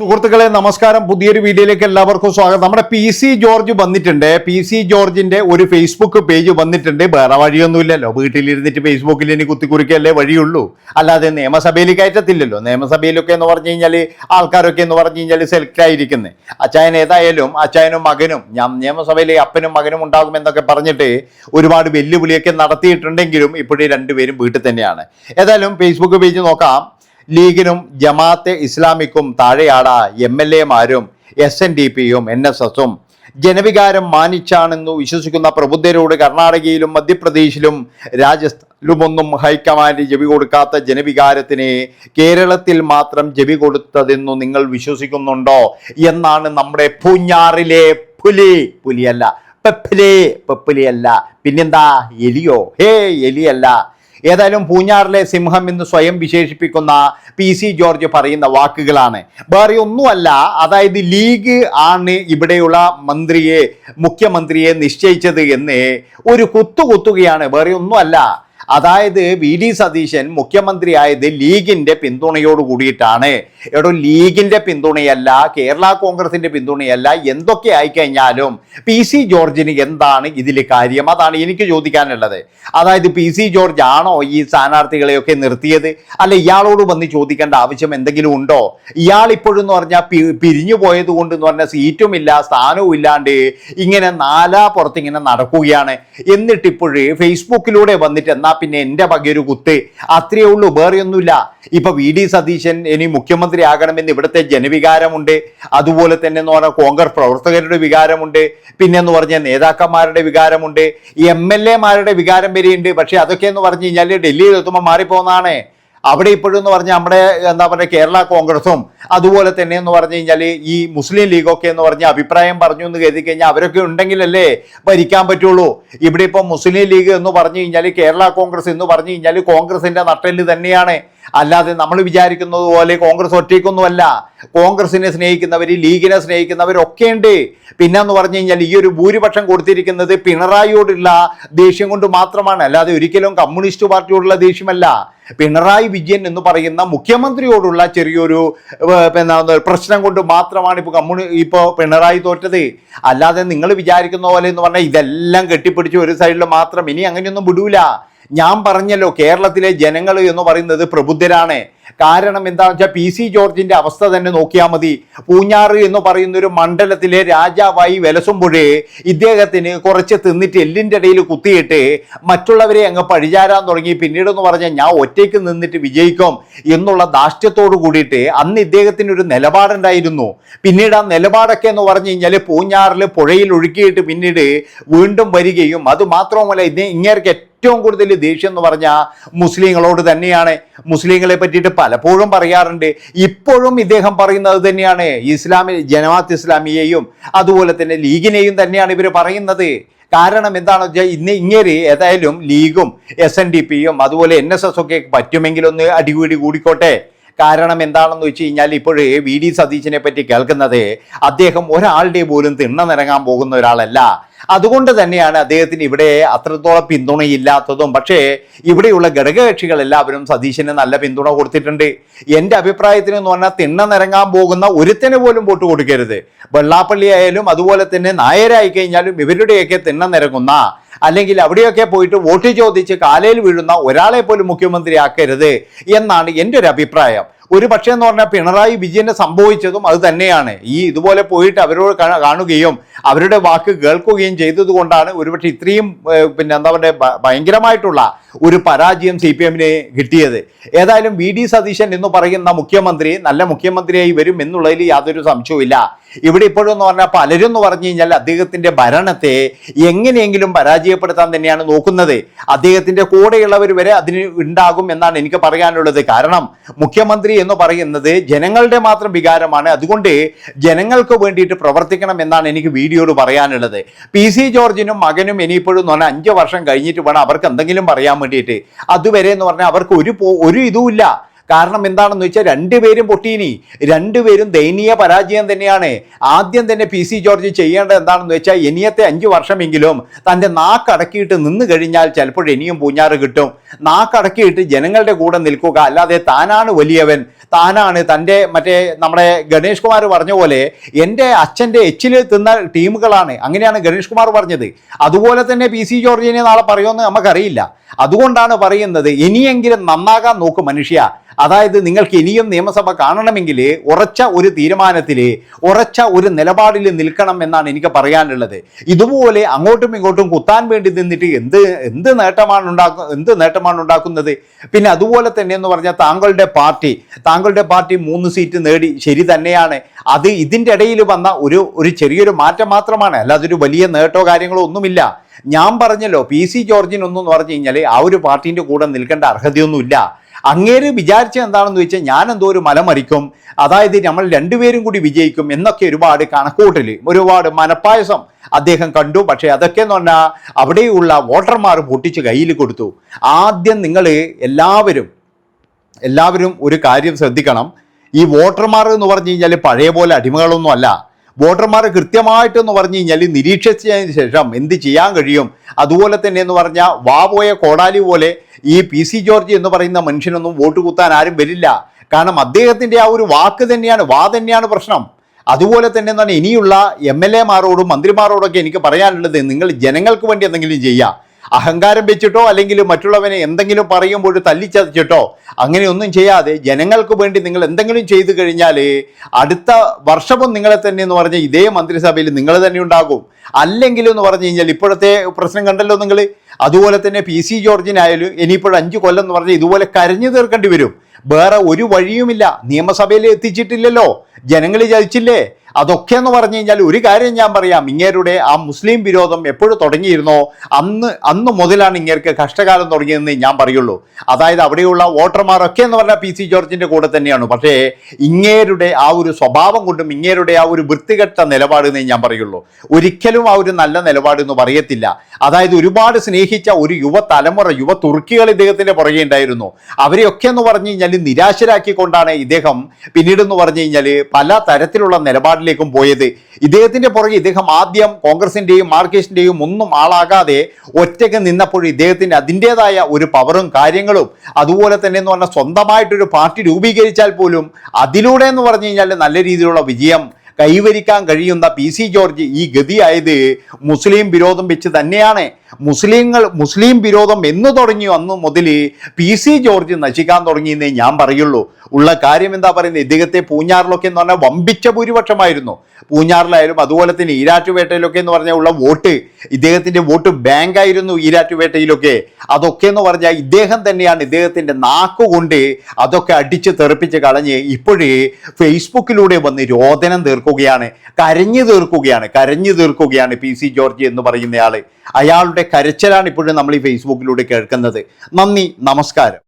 സുഹൃത്തുക്കളെ നമസ്കാരം. പുതിയൊരു വീഡിയോയിലേക്ക് എല്ലാവർക്കും സ്വാഗതം. നമ്മുടെ പി സി ജോർജ് വന്നിട്ടുണ്ട്. പി സി ജോർജിന്റെ ഒരു ഫേസ്ബുക്ക് പേജ് വന്നിട്ടുണ്ട്. വേറെ വഴിയൊന്നുമില്ലല്ലോ, വീട്ടിലിരുന്നിട്ട് ഫേസ്ബുക്കിൽ ഇനി കുത്തിക്കുറിക്കല്ലേ വഴിയുള്ളൂ, അല്ലാതെ നിയമസഭയിൽ കയറ്റത്തില്ലല്ലോ. നിയമസഭയിലൊക്കെ എന്ന് പറഞ്ഞു കഴിഞ്ഞാൽ ആൾക്കാരൊക്കെ എന്ന് പറഞ്ഞു കഴിഞ്ഞാൽ സെലക്ട് ആയിരിക്കുന്നത്. അച്ചായൻ ഏതായാലും അച്ചായനും മകനും ഞാൻ നിയമസഭയിൽ അപ്പനും മകനും ഉണ്ടാകുമെന്നൊക്കെ പറഞ്ഞിട്ട് ഒരുപാട് വെല്ലുവിളിയൊക്കെ നടത്തിയിട്ടുണ്ടെങ്കിലും ഇപ്പോഴും രണ്ടുപേരും വീട്ടിൽ തന്നെയാണ്. ഏതായാലും ഫേസ്ബുക്ക് പേജ് നോക്കാം. ലീഗിനും ജമാഅത്തെ ഇസ്ലാമിക്കും താഴെയാട MLA മാരും SNDPയും NSSും ജനവികാരം മാനിച്ചാണെന്നു വിശ്വസിക്കുന്ന പ്രബുദ്ധരോട് കർണാടകയിലും മധ്യപ്രദേശിലും രാജസ്ഥാനിലുമൊന്നും ഹൈക്കമാൻഡ് ചെവി കൊടുക്കാത്ത ജനവികാരത്തിന് കേരളത്തിൽ മാത്രം ചെവി കൊടുത്തതെന്നു നിങ്ങൾ വിശ്വസിക്കുന്നുണ്ടോ എന്നാണ് നമ്മുടെ പൂഞ്ഞാറിലെ പുലിയല്ല പെപ്പലിയല്ല പിന്നെന്താ എലിയോ? എലിയല്ല. ഏതായാലും പൂഞ്ഞാറിലെ സിംഹം എന്ന് സ്വയം വിശേഷിപ്പിക്കുന്ന പി സി ജോർജ് പറയുന്ന വാക്കുകളാണ്, വേറെ ഒന്നുമല്ല. അതായത് ലീഗ് ആണ് ഇവിടെയുള്ള മുഖ്യമന്ത്രിയെ നിശ്ചയിച്ചത് എന്ന് ഒരു കുത്തുകയാണ്, വേറെ ഒന്നുമല്ല. അതായത് VD സതീശൻ മുഖ്യമന്ത്രി ആയത് ലീഗിന്റെ പിന്തുണയോട് കൂടിയിട്ടാണ്. ലീഗിന്റെ പിന്തുണയല്ല, കേരള കോൺഗ്രസിന്റെ പിന്തുണയല്ല, എന്തൊക്കെ ആയിക്കഴിഞ്ഞാലും പി സി ജോർജിന് എന്താണ് ഇതിൽ കാര്യം? അതാണ് എനിക്ക് ചോദിക്കാനുള്ളത്. അതായത് പി സി ജോർജ് ആണോ ഈ സ്ഥാനാർത്ഥികളെയൊക്കെ നിർത്തിയത്? അല്ല, ഇയാളോട് വന്ന് ചോദിക്കേണ്ട ആവശ്യം എന്തെങ്കിലും ഉണ്ടോ? ഇയാൾ ഇപ്പോഴും എന്ന് പറഞ്ഞാൽ പിരിഞ്ഞു പോയത് കൊണ്ട് എന്ന് പറഞ്ഞാൽ സീറ്റുമില്ല, സ്ഥാനവും ഇല്ലാണ്ട് ഇങ്ങനെ നാലാപുറത്ത് ഇങ്ങനെ നടക്കുകയാണ്. എന്നിട്ടിപ്പോഴേ ഫേസ്ബുക്കിലൂടെ വന്നിട്ട് എന്നാ പിന്നെ എന്റെ വകയൊരു കുത്ത്, അത്രയേ ഉള്ളൂ, വേറെ ഒന്നുമില്ല. ഇപ്പൊ VD സതീശൻ ഇനി മുഖ്യമന്ത്രി ആകണമെന്ന് ഇവിടുത്തെ ജനവികാരമുണ്ട്. അതുപോലെ തന്നെ എന്ന് പറഞ്ഞാൽ കോൺഗ്രസ് പ്രവർത്തകരുടെ വികാരമുണ്ട്. പിന്നെ എന്ന് പറഞ്ഞാൽ നേതാക്കന്മാരുടെ വികാരമുണ്ട്, MLA മാരുടെ വികാരം വരെയുണ്ട്. പക്ഷെ അതൊക്കെ എന്ന് പറഞ്ഞു കഴിഞ്ഞാൽ ഡൽഹിയിൽ എത്തുമ്പോൾ മാറിപ്പോകുന്നതാണ്. അവിടെ ഇപ്പോഴും എന്ന് പറഞ്ഞാൽ നമ്മുടെ എന്താ പറയുക കേരള കോൺഗ്രസും അതുപോലെ തന്നെ എന്ന് പറഞ്ഞു കഴിഞ്ഞാൽ ഈ മുസ്ലിം ലീഗൊക്കെ എന്ന് പറഞ്ഞ അഭിപ്രായം പറഞ്ഞു എന്ന് കരുതി കഴിഞ്ഞാൽ അവരൊക്കെ ഉണ്ടെങ്കിലല്ലേ ഭരിക്കാൻ പറ്റുള്ളൂ. ഇവിടെ ഇപ്പം മുസ്ലിം ലീഗ് എന്ന് പറഞ്ഞു കഴിഞ്ഞാൽ കേരള കോൺഗ്രസ് എന്ന് പറഞ്ഞു കഴിഞ്ഞാൽ കോൺഗ്രസിന്റെ നട്ടെല്ല് തന്നെയാണ്. അല്ലാതെ നമ്മൾ വിചാരിക്കുന്നത് പോലെ കോൺഗ്രസ് ഒറ്റയ്ക്കൊന്നുമല്ല. കോൺഗ്രസിനെ സ്നേഹിക്കുന്നവർ, ലീഗിനെ സ്നേഹിക്കുന്നവരൊക്കെ ഉണ്ട്. പിന്നെന്ന് പറഞ്ഞു കഴിഞ്ഞാൽ ഈ ഒരു ഭൂരിപക്ഷം കൊടുത്തിരിക്കുന്നത് പിണറായിയോടുള്ള ദേഷ്യം കൊണ്ട് മാത്രമാണ്, അല്ലാതെ ഒരിക്കലും കമ്മ്യൂണിസ്റ്റ് പാർട്ടിയോടുള്ള ദേഷ്യമല്ല. പിണറായി വിജയൻ എന്ന് പറയുന്ന മുഖ്യമന്ത്രിയോടുള്ള ചെറിയൊരു പ്രശ്നം കൊണ്ട് മാത്രമാണ് ഇപ്പോൾ പിണറായി തോറ്റത്. അല്ലാതെ നിങ്ങൾ വിചാരിക്കുന്ന പോലെ എന്ന് പറഞ്ഞാൽ ഇതെല്ലാം കെട്ടിപ്പിടിച്ച് ഒരു സൈഡിൽ മാത്രം ഇനി അങ്ങനെയൊന്നും വിടൂല. ഞാൻ പറഞ്ഞല്ലോ, കേരളത്തിലെ ജനങ്ങൾ എന്ന് പറയുന്നത് പ്രബുദ്ധരാണ്. കാരണം എന്താണെന്ന് വെച്ചാൽ പി സി ജോർജിന്റെ അവസ്ഥ തന്നെ നോക്കിയാൽ മതി. പൂഞ്ഞാറ് എന്ന് പറയുന്ന ഒരു മണ്ഡലത്തിലെ രാജാവായി വിലസുമ്പോഴേ ഇദ്ദേഹത്തിന് കുറച്ച് തിന്നിട്ട് എല്ലിൻ്റെ ഇടയിൽ കുത്തിയിട്ട് മറ്റുള്ളവരെ അങ്ങ് പഴിചാരാൻ തുടങ്ങി. പിന്നീട് എന്ന് പറഞ്ഞാൽ ഞാൻ ഒറ്റയ്ക്ക് നിന്നിട്ട് വിജയിക്കും എന്നുള്ള ധാർഷ്ട്യത്തോട് കൂടിയിട്ട് അന്ന് ഇദ്ദേഹത്തിന് ഒരു നിലപാടുണ്ടായിരുന്നു. പിന്നീട് ആ നിലപാടൊക്കെ എന്ന് പറഞ്ഞു കഴിഞ്ഞാൽ പൂഞ്ഞാറിൽ പുഴയിൽ ഒഴുക്കിയിട്ട് പിന്നീട് വീണ്ടും വരികയും, അത് മാത്രവുമല്ല ഇങ്ങേർക്ക് ഏറ്റവും കൂടുതൽ ദേഷ്യം എന്ന് പറഞ്ഞാൽ മുസ്ലിങ്ങളോട് തന്നെയാണ്. മുസ്ലിങ്ങളെ പറ്റിയിട്ട് പലപ്പോഴും പറയാറുണ്ട്. ഇപ്പോഴും ഇദ്ദേഹം പറയുന്നത് തന്നെയാണ്. ജമാഅത്ത് ഇസ്ലാമിയെയും അതുപോലെ തന്നെ ലീഗിനെയും തന്നെയാണ് ഇവർ പറയുന്നത്. കാരണം എന്താണെന്ന് വെച്ചാൽ ഇങ്ങനെ ഏതായാലും ലീഗും SNDPയും അതുപോലെ NSS ഒക്കെ പറ്റുമെങ്കിലൊന്ന് അടികൂടി കൂടിക്കോട്ടെ. കാരണം എന്താണെന്ന് വെച്ച് കഴിഞ്ഞാൽ ഇപ്പോഴേ VD സതീശനെ പറ്റി കേൾക്കുന്നത് അദ്ദേഹം ഒരാളുടെ പോലും തിണ്ണനിറങ്ങാൻ പോകുന്ന ഒരാളല്ല. അതുകൊണ്ട് തന്നെയാണ് അദ്ദേഹത്തിന് ഇവിടെ അത്രത്തോളം പിന്തുണയില്ലാത്തതും. പക്ഷേ ഇവിടെയുള്ള ഘടകകക്ഷികൾ എല്ലാവരും സതീശന് നല്ല പിന്തുണ കൊടുത്തിട്ടുണ്ട്. എൻ്റെ അഭിപ്രായത്തിന് എന്ന് പറഞ്ഞാൽ തിണ്ണനിറങ്ങാൻ പോകുന്ന ഒരുത്തന് പോലും വോട്ട് കൊടുക്കരുത്. വെള്ളാപ്പള്ളി ആയാലും അതുപോലെ തന്നെ നായരായി കഴിഞ്ഞാലും ഇവരുടെയൊക്കെ തിണ്ണനിറങ്ങുന്ന, അല്ലെങ്കിൽ അവിടെയൊക്കെ പോയിട്ട് വോട്ട് ചോദിച്ച് കാലയിൽ വീഴുന്ന ഒരാളെ പോലും മുഖ്യമന്ത്രിയാക്കരുത് എന്നാണ് എൻ്റെ ഒരു അഭിപ്രായം. ഒരു പക്ഷേ എന്ന് പറഞ്ഞാൽ പിണറായി വിജയന് സംഭവിച്ചതും അത് തന്നെയാണ്. ഇതുപോലെ പോയിട്ട് അവരോട് കാണുകയും അവരുടെ വാക്ക് കേൾക്കുകയും ചെയ്തത് കൊണ്ടാണ് ഒരുപക്ഷെ ഇത്രയും എന്താ പറയുക ഭയങ്കരമായിട്ടുള്ള ഒരു പരാജയം CPM-ന് കിട്ടിയത്. ഏതായാലും VD സതീശൻ എന്ന് പറയുന്ന മുഖ്യമന്ത്രി നല്ല മുഖ്യമന്ത്രിയായി വരും എന്നുള്ളതിൽ യാതൊരു സംശയവുമില്ല. ഇവിടെ ഇപ്പോഴും എന്ന് പറഞ്ഞാൽ പലരും എന്ന് പറഞ്ഞു കഴിഞ്ഞാൽ അദ്ദേഹത്തിന്റെ ഭരണത്തെ എങ്ങനെയെങ്കിലും പരാജയപ്പെടുത്താൻ തന്നെയാണ് നോക്കുന്നത്. അദ്ദേഹത്തിന്റെ കൂടെയുള്ളവർ വരെ അതിന് ഉണ്ടാകും എന്നാണ് എനിക്ക് പറയാനുള്ളത്. കാരണം മുഖ്യമന്ത്രി എന്ന് പറയുന്നത് ജനങ്ങളുടെ മാത്രം വികാരമാണ്. അതുകൊണ്ട് ജനങ്ങൾക്ക് വേണ്ടിയിട്ട് പ്രവർത്തിക്കണം എന്നാണ് എനിക്ക് വീഡിയോയോട് പറയാനുള്ളത്. പി സി ജോർജിനും മകനും ഇനിയിപ്പോഴും എന്ന് പറഞ്ഞാൽ 5 വർഷം കഴിഞ്ഞിട്ട് വേണം അവർക്ക് എന്തെങ്കിലും പറയാൻ വേണ്ടിയിട്ട്. അതുവരെ എന്ന് പറഞ്ഞാൽ അവർക്ക് ഒരു ഇതുമില്ല. കാരണം എന്താണെന്ന് വെച്ചാൽ രണ്ടുപേരും പൊട്ടീനി, രണ്ടുപേരും ദയനീയ പരാജയം തന്നെയാണ്. ആദ്യം തന്നെ PC ജോർജ് ചെയ്യേണ്ടത് എന്താണെന്ന് വെച്ചാൽ ഇനിയത്തെ 5 വർഷമെങ്കിലും തൻ്റെ നാക്കടക്കിയിട്ട് നിന്ന് കഴിഞ്ഞാൽ ചിലപ്പോൾ ഇനിയും പൂഞ്ഞാറ് കിട്ടും. നാക്കടക്കിയിട്ട് ജനങ്ങളുടെ കൂടെ നിൽക്കുക, അല്ലാതെ താനാണ് വലിയവൻ, താനാണ് തൻ്റെ നമ്മുടെ ഗണേഷ് കുമാർ പറഞ്ഞ പോലെ എൻ്റെ അച്ഛൻ്റെ എച്ചിൽ തിന്ന ടീമുകളാണ്, അങ്ങനെയാണ് ഗണേഷ് കുമാർ പറഞ്ഞത്. അതുപോലെ തന്നെ PC ജോർജിനെ നാളെ പറയുമെന്ന് നമുക്കറിയില്ല. അതുകൊണ്ടാണ് പറയുന്നത്, ഇനിയെങ്കിലും നന്നാകാൻ നോക്കും മനുഷ്യ. അതായത് നിങ്ങൾക്ക് ഇനിയും നിയമസഭ കാണണമെങ്കിൽ ഉറച്ച ഒരു തീരുമാനത്തിൽ, ഉറച്ച ഒരു നിലപാടിൽ നിൽക്കണം എന്നാണ് എനിക്ക് പറയാനുള്ളത്. ഇതുപോലെ അങ്ങോട്ടും ഇങ്ങോട്ടും കുത്താൻ വേണ്ടി നിന്നിട്ട് എന്ത് നേട്ടമാണ് ഉണ്ടാക്കുന്നത്? പിന്നെ അതുപോലെ തന്നെ എന്ന് പറഞ്ഞാൽ താങ്കളുടെ പാർട്ടി 3 സീറ്റ് നേടി, ശരി തന്നെയാണ്. അത് ഇതിൻ്റെ ഇടയിൽ വന്ന ഒരു ചെറിയൊരു മാറ്റം മാത്രമാണ്, അല്ലാതെ ഒരു വലിയ നേട്ടോ കാര്യങ്ങളോ ഒന്നുമില്ല. ഞാൻ പറഞ്ഞല്ലോ, PC ജോർജിനൊന്നും പറഞ്ഞു കഴിഞ്ഞാൽ ആ ഒരു പാർട്ടീൻ്റെ കൂടെ നിൽക്കേണ്ട അർഹതയൊന്നുമില്ല. അങ്ങേര് വിചാരിച്ച എന്താണെന്ന് വെച്ചാൽ ഞാൻ എന്തോ ഒരു മലമറിക്കും, അതായത് നമ്മൾ രണ്ടുപേരും കൂടി വിജയിക്കും എന്നൊക്കെ ഒരുപാട് കണക്കൂട്ടൽ, ഒരുപാട് മനപ്പായസം അദ്ദേഹം കണ്ടു. പക്ഷേ അതൊക്കെ എന്ന് പറഞ്ഞാൽ അവിടെയുള്ള വോട്ടർമാർ പൊട്ടിച്ച് കയ്യിൽ കൊടുത്തു. ആദ്യം നിങ്ങൾ എല്ലാവരും ഒരു കാര്യം ശ്രദ്ധിക്കണം. ഈ വോട്ടർമാർ എന്ന് പറഞ്ഞു കഴിഞ്ഞാൽ പഴയ പോലെ അടിമകളൊന്നും അല്ല. വോട്ടർമാർ കൃത്യമായിട്ടെന്ന് പറഞ്ഞു കഴിഞ്ഞാൽ നിരീക്ഷിച്ചതിന് ശേഷം എന്ത് ചെയ്യാൻ കഴിയും, അതുപോലെ തന്നെ എന്ന് പറഞ്ഞാൽ പോയ കോടാലി പോലെ ഈ PC ജോർജ് എന്ന് പറയുന്ന മനുഷ്യനൊന്നും വോട്ട് കുത്താൻ ആരും വരില്ല. കാരണം അദ്ദേഹത്തിൻ്റെ ആ ഒരു തന്നെയാണ് പ്രശ്നം. അതുപോലെ തന്നെ എന്താണ് ഇനിയുള്ള MLA മാരോടും മന്ത്രിമാരോടൊക്കെ എനിക്ക് പറയാനുള്ളത്, നിങ്ങൾ ജനങ്ങൾക്ക് വേണ്ടി എന്തെങ്കിലും ചെയ്യുക. അഹങ്കാരം വെച്ചിട്ടോ അല്ലെങ്കിൽ മറ്റുള്ളവനെ എന്തെങ്കിലും പറയുമ്പോൾ തല്ലിച്ചതച്ചിട്ടോ അങ്ങനെയൊന്നും ചെയ്യാതെ ജനങ്ങൾക്ക് വേണ്ടി നിങ്ങൾ എന്തെങ്കിലും ചെയ്തു കഴിഞ്ഞാൽ അടുത്ത വർഷവും നിങ്ങളെ തന്നെ എന്ന് പറഞ്ഞാൽ ഇതേ മന്ത്രിസഭയിൽ നിങ്ങൾ തന്നെ ഉണ്ടാകും. അല്ലെങ്കിൽ എന്ന് പറഞ്ഞു കഴിഞ്ഞാൽ ഇപ്പോഴത്തെ പ്രശ്നം കണ്ടല്ലോ നിങ്ങൾ. അതുപോലെ തന്നെ PC ജോർജിനായാലും ഇനിയിപ്പോൾ 5 കൊല്ലം എന്ന് പറഞ്ഞാൽ ഇതുപോലെ കരഞ്ഞു തീർക്കേണ്ടി വരും. വേറെ ഒരു വഴിയുമില്ല. നിയമസഭയിൽ എത്തിച്ചിട്ടില്ലല്ലോ, ജനങ്ങൾ ചതിച്ചില്ലേ. അതൊക്കെ എന്ന് പറഞ്ഞു കഴിഞ്ഞാൽ ഒരു കാര്യം ഞാൻ പറയാം, ഇങ്ങേരുടെ ആ മുസ്ലിം വിരോധം എപ്പോഴും തുടങ്ങിയിരുന്നോ അന്ന് മുതലാണ് ഇങ്ങേർക്ക് കഷ്ടകാലം തുടങ്ങിയതെന്ന് ഞാൻ പറയുള്ളൂ. അതായത് അവിടെയുള്ള വോട്ടർമാരൊക്കെ എന്ന് പറഞ്ഞാൽ PC ജോർജിൻ്റെ കൂടെ തന്നെയാണ്. പക്ഷേ ഇങ്ങേരുടെ ആ ഒരു സ്വഭാവം കൊണ്ടും ഇങ്ങേരുടെ ആ ഒരു വൃത്തികെട്ട നിലപാട് എന്നേ ഞാൻ പറയുള്ളൂ. ഒരിക്കലും ആ ഒരു നല്ല നിലപാട് എന്ന് പറയത്തില്ല. അതായത് ഒരുപാട് സ്നേഹിച്ച ഒരു യുവ തുർക്കികൾ ഇദ്ദേഹത്തിൻ്റെ പുറകെ ഉണ്ടായിരുന്നു. അവരെയൊക്കെ എന്ന് പറഞ്ഞു കഴിഞ്ഞാൽ നിരാശരാക്കിക്കൊണ്ടാണ് ഇദ്ദേഹം പിന്നീടെന്ന് പറഞ്ഞു കഴിഞ്ഞാൽ പല തരത്തിലുള്ള നിലപാടിലേക്കും പോയത്. ഇദ്ദേഹത്തിൻ്റെ പുറകെ ഇദ്ദേഹം ആദ്യം കോൺഗ്രസിൻ്റെയും മാർക്സിസ്റ്റിൻ്റെയും ഒന്നും ആളാകാതെ ഒറ്റയ്ക്ക് നിന്നപ്പോൾ ഇദ്ദേഹത്തിൻ്റെ അതിൻ്റെതായ ഒരു പവറും കാര്യങ്ങളും അതുപോലെ തന്നെ എന്ന് പറഞ്ഞാൽ സ്വന്തമായിട്ടൊരു പാർട്ടി രൂപീകരിച്ചാൽ പോലും അതിലൂടെ എന്ന് പറഞ്ഞു കഴിഞ്ഞാൽ നല്ല രീതിയിലുള്ള വിജയം കൈവരിക്കാൻ കഴിയുന്ന PC ജോർജ് ഈ ഗതിയായത് മുസ്ലിം വിരോധം വെച്ച് തന്നെയാണ്. മുസ്ലിം വിരോധം എന്ന് തുടങ്ങിയോ അന്ന് മുതൽ PC ജോർജ് നശിക്കാൻ തുടങ്ങിയെന്നേ ഞാൻ പറയുള്ളൂ. ഉള്ള കാര്യം എന്താ പറയുന്നത്, ഇദ്ദേഹത്തെ പൂഞ്ഞാറിലൊക്കെ എന്ന് പറഞ്ഞാൽ വമ്പിച്ച ഭൂരിപക്ഷമായിരുന്നു. പൂഞ്ഞാറിലായാലും അതുപോലെ തന്നെ ഈരാറ്റുപേട്ടയിലൊക്കെ എന്ന് പറഞ്ഞാൽ ഉള്ള വോട്ട്, ഇദ്ദേഹത്തിൻ്റെ വോട്ട് ബാങ്കായിരുന്നു ഈരാറ്റുപേട്ടയിലൊക്കെ. അതൊക്കെ എന്ന് പറഞ്ഞാൽ ഇദ്ദേഹം തന്നെയാണ് ഇദ്ദേഹത്തിൻ്റെ നാക്കുകൊണ്ട് അതൊക്കെ അടിച്ച് തെറിപ്പിച്ച് കളഞ്ഞ് ഇപ്പോഴേ ഫേസ്ബുക്കിലൂടെ വന്ന് രോദനം തീർക്കുകയാണ്, കരഞ്ഞു തീർക്കുകയാണ് PC ജോർജ് എന്ന് പറയുന്നയാൾ. അയാളുടെ കരച്ചിലാണ് ഇപ്പോഴും നമ്മൾ ഈ ഫേസ്ബുക്കിലൂടെ കേൾക്കുന്നത്. നന്ദി, നമസ്കാരം.